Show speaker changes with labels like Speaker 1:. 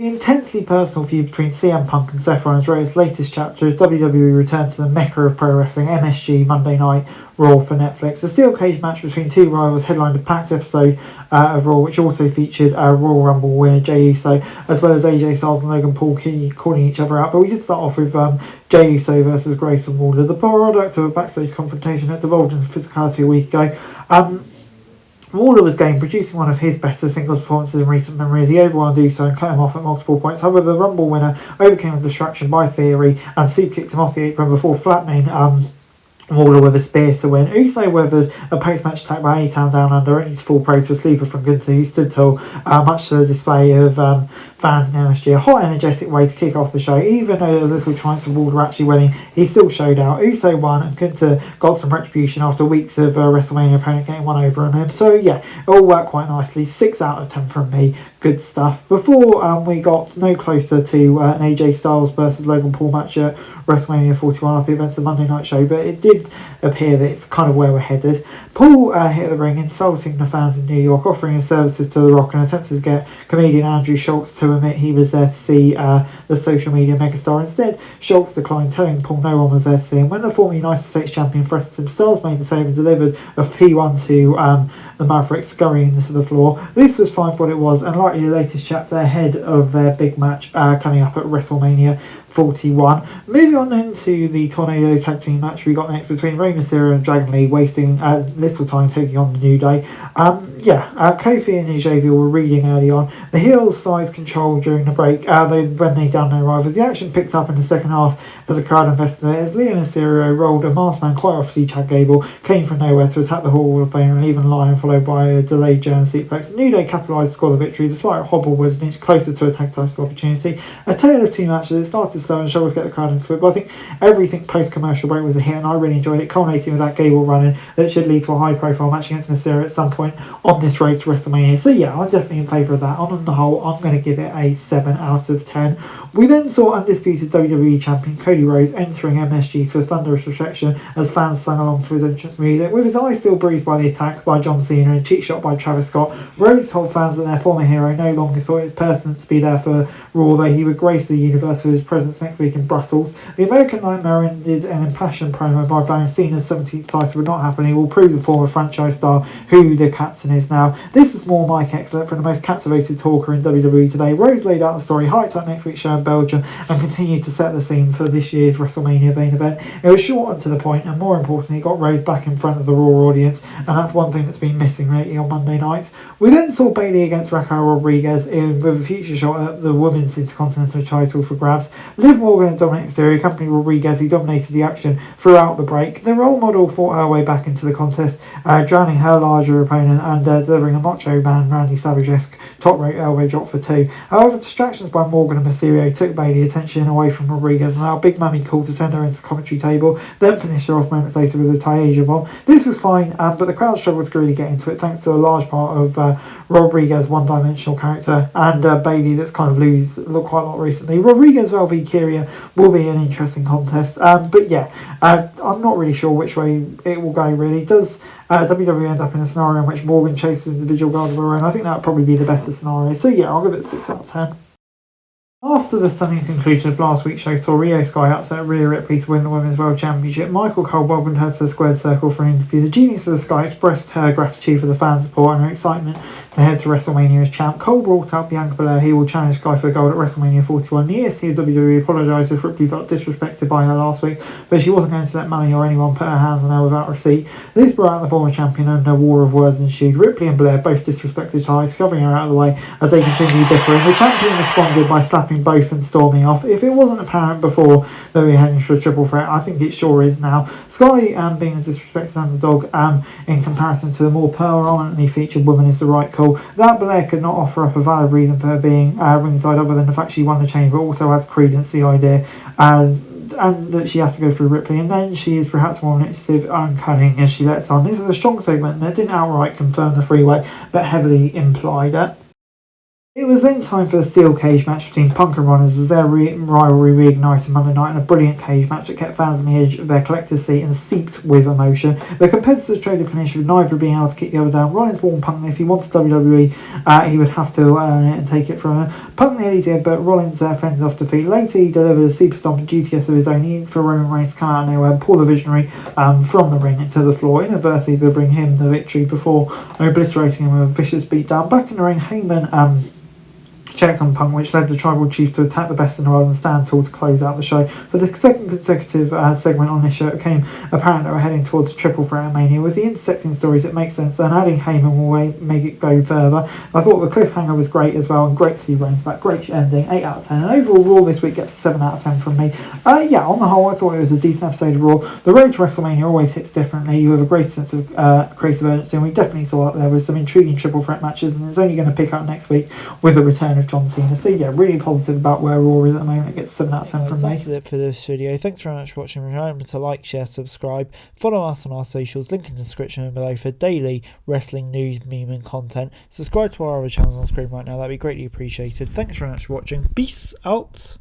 Speaker 1: The intensely personal feud between CM Punk and Seth Rollins wrote its latest chapter as WWE returned to the mecca of pro wrestling, MSG Monday Night Raw for Netflix. The steel cage match between two rivals headlined a packed episode of Raw, which also featured Royal Rumble winner Jey Uso, as well as AJ Styles and Logan Paul calling each other out. But we did start off with Jey Uso versus Grayson Waller. The product of a backstage confrontation that devolved into physicality a week ago. Waller was game, producing one of his better singles performances in recent memory as he overwhelmed Uso and cut him off at multiple points. However, the Rumble winner overcame a distraction by Theory and super kicked him off the apron before flattening Waller with a spear to win. Uso weathered a post-match attack by A-Town Down Under, and his full praise for Sleeper from Gunther, who stood tall, much to the display of fans in MSG. A hot, energetic way to kick off the show. Even though there was little chance of Waller actually winning, he still showed out. Uso won, and Gunther got some retribution after weeks of WrestleMania opponent getting one over on him. So yeah, it all worked quite nicely. 6 out of 10 from me. Good stuff. Before we got no closer to an AJ Styles versus Logan Paul match at WrestleMania 41 after the events of the Monday Night Show, but it did appear that it's kind of where we're headed. Paul hit the ring, insulting the fans in New York, offering his services to The Rock and attempted to get comedian Andrew Schultz to admit he was there to see the social media megastar. Instead, Schultz declined, telling Paul no one was there to see him. When the former United States champion threatened him, Styles made the save and delivered a P1 to the Maverick, scurrying to the floor. This was fine for what it was, and likely the latest chapter ahead of their big match coming up at WrestleMania 41. Moving on then to the Tornado Tag Team match we got next between Rey Mysterio and Dragon Lee, wasting little time taking on the New Day. Kofi and Xavier were reading early on. The heels' sides control during the break when they downed their rivals. The action picked up in the second half as the crowd invested as Lee and Mysterio rolled a masked man quite off the Chad Gable, came from nowhere to attack the Hall of Fame and leave him lying, followed by a delayed German suplex. The New Day capitalised to score the victory, despite Hobble was an inch closer to a tag title opportunity. A tale of two matches. It started slow and Schultz get the crowd into it, but I think everything post-commercial break was a hit and I really enjoyed it, culminating with that Gable run-in that should lead to a high-profile match against Mysterio at some point on this road to WrestleMania. So yeah, I'm definitely in favour of that. On the whole, I'm going to give it a 7 out of 10. We then saw undisputed WWE champion Cody Rhodes entering MSG to a thunderous reception as fans sang along to his entrance music. With his eyes still bruised by the attack by John Cena and a cheap shot by Travis Scott, Rhodes told fans that their former hero no longer thought it was pertinent to be there for Raw, though he would grace the universe with his presence next week in Brussels. The American Nightmare ended an impassioned promo by vowing Cena's 17th title would not happen. He will prove the former franchise star who the captain is now. This was more Mike Excellent from the most captivated talker in WWE today. Rhodes laid out the story, hyped up next week's show in Belgium, and continued to set the scene for this year's WrestleMania main event. It was short and to the point, and more importantly, got Rhodes back in front of the Raw audience, and that's one thing that's been missing lately on Monday nights. We then saw Bayley against Raquel Rodriguez with a future shot at the Women's Intercontinental title for grabs. Liv Morgan and Dominic Mysterio accompanied Rodriguez, who dominated the action throughout the break. The role model fought her way back into the contest, drowning her larger opponent and delivering a Macho Man Randy Savage-esque top rope elbow drop for 2. However, distractions by Morgan and Mysterio took Bayley's attention away from Rodriguez and allowed Big Mami Cool to send her into the commentary table, then finish her off moments later with a Taija bomb. This was fine, but the crowd struggled to really get into it thanks to a large part of Rodriguez's one-dimensional character and Bayley that's kind of looked quite a lot recently. Rodriguez v Kyria will be an interesting contest, but yeah, I'm not really sure which way it will go really. Does WWE end up in a scenario in which Morgan chases individual guard of her own? I think that would probably be the better scenario. So yeah, I'll give it a 6 out of 10. After the stunning conclusion of last week's show saw Io Sky upset Rhea Ripley to win the Women's World Championship, Michael Cole welcomed her to the squared circle for an interview. The Genius of the Sky expressed her gratitude for the fan support and her excitement to head to WrestleMania as champ. Cole brought up Bianca Belair, who will challenge Sky for the gold at WrestleMania 41. The EST of WWE apologised if Ripley felt disrespected by her last week, but she wasn't going to let money or anyone put her hands on her without receipt. This brought out the former champion and a war of words ensued. Ripley and Blair both disrespected Ty, shoving her out of the way as they continued bickering. The champion responded by slapping both and storming off. If it wasn't apparent before that we were heading for a triple threat, I think it sure is now. Sky being a disrespected underdog in comparison to the more prominently featured woman is the right call. That Blair could not offer up a valid reason for her being ringside other than the fact she won the chain, but also adds credence to the idea and that she has to go through Ripley, and then she is perhaps more initiative and cunning as she lets on. This is a strong segment that didn't outright confirm the freeway but heavily implied it. It was then time for the steel cage match between Punk and Rollins as their rivalry reignited Monday night in a brilliant cage match that kept fans on the edge of their collector's seat and seeped with emotion. The competitors traded finish with neither being able to kick the other down. Rollins warned Punk that if he wanted WWE, he would have to earn it and take it from him. Punk nearly did, but Rollins fended off defeat. Later, he delivered a super stomp and GTS of his own for Roman Reigns to come out of nowhere and pull the Visionary from the ring into the floor, inadvertently to bring him the victory before obliterating him with a vicious beatdown. Back in the ring, Heyman checked on Punk, which led the Tribal Chief to attack the Best in the World and stand tall to close out the show. For the second consecutive segment on this show, it became apparent that we're heading towards a triple threat at Mania. With the intersecting stories, it makes sense, and adding Heyman will make it go further. I thought the cliffhanger was great as well, and great to see Reigns back. Great ending, 8 out of 10. And overall, Raw this week gets a 7 out of 10 from me. On the whole, I thought it was a decent episode of Raw. The road to WrestleMania always hits differently. You have a great sense of creative urgency, and we definitely saw that there was some intriguing triple threat matches, and it's only going to pick up next week with the return of John Cena. So yeah, really positive about where Raw is at the moment. It gets 7 out of 10 from me.
Speaker 2: That's it for this video. Thanks very much for watching. Remember to like, share, subscribe. Follow us on our socials, link in the description below for daily wrestling news, meme and content. Subscribe to our other channels on screen right now. That'd be greatly appreciated. Thanks very much for watching. Peace out.